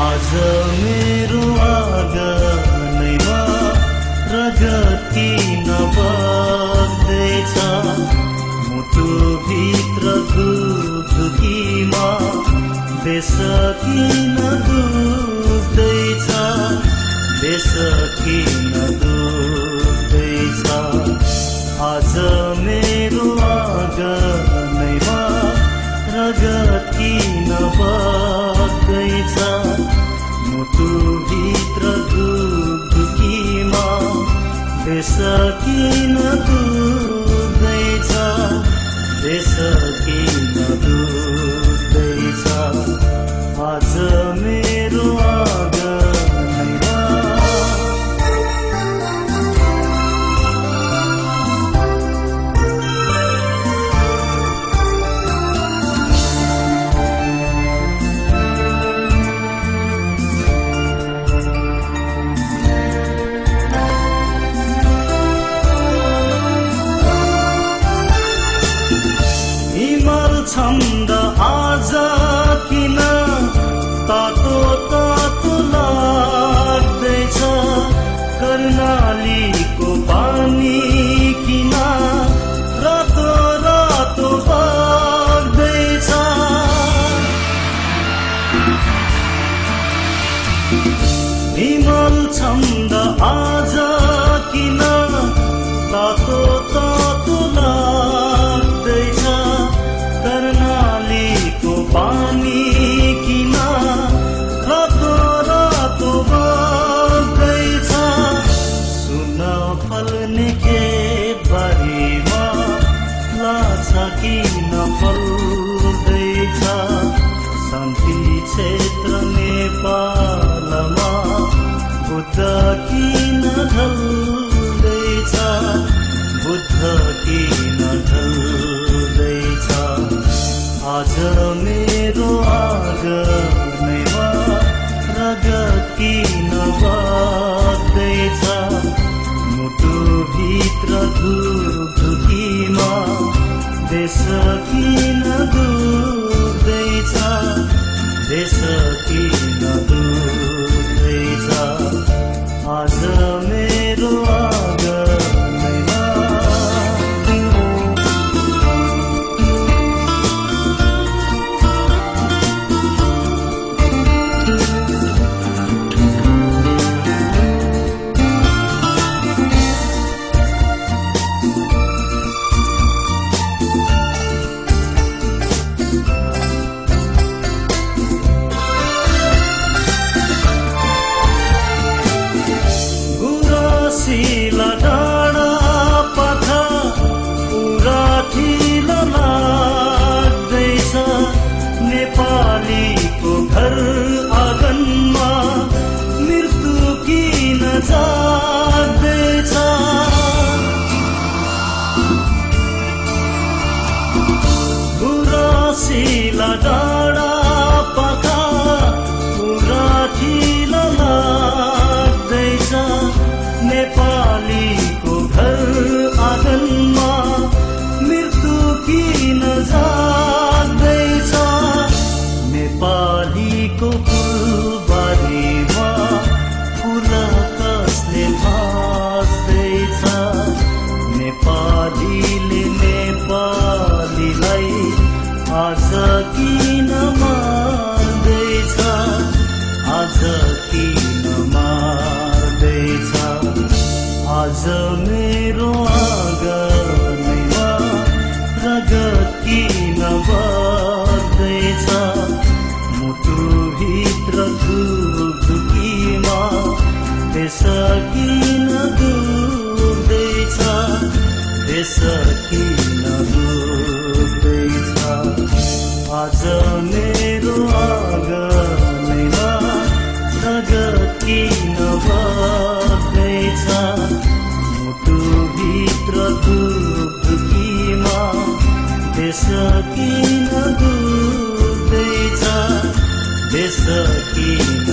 आज मेरो आँगनैमा रगत किन बग्दैछ, मुटुभित्र धुकधुकीमा देश किन दुख्दैछ, देश किन दुख्दैछ। आज मेरो आँगनैमा रगत किन बग्दैछ, मुटुभित्र धुकधुकीमा देश किन दुख्दैछ, देश किन दुख्दैछ। आज मेरो आँगनैमा छन्द आज किन तातो तातो लाग्दैछ, कर्णालीको पानी किन रातो रातो बग्दैछ। विमल छन्द आज किन तातो तातो लाग्दैछ, कर्णालीको पानी किन रातो रातो बग्दैछ। सुन फल्ने खेतबारीमा लाछा किन फल्दैछ, शान्ति क्षेत्र नेपालमा बुद्ध किन ढल्दैछ, बुद्ध किन ढल्दैछ। आज मेरो आँगनैमा रगत किन बग्दैछ, मुटुभित्र धुकधुकीमा देश किन दुख्दैछ, देश किन दुख्दैछ। आज मेरो आँगनैमा नेपालीको घर आँगनमा मृत्यु किन जाग्दैछ। गुरासिला डाँडा पाखा पुरा ठिलो लाग्दैछ, नेपालीको घर आँगनमा मृत्यु किन जाग्दैछ। नेपालीको फुलबारीमा फुल कसले भाँच्दैछ, नेपालीले नेपालीलाई आज किन मार्दैछ, आज किन मार्दैछ। आज मेरो आँगनैमा रगत किन बग्दैछ, मुटुभित्र धुकधुकीमा देश किन दुख्दैछ, देश किन दुख्दैछ। आज मेरो आँगनैमा रगत किन बग्दैछ, मुटुभित्र धुकधुकीमा देश किन दुख्दैछ, देश किन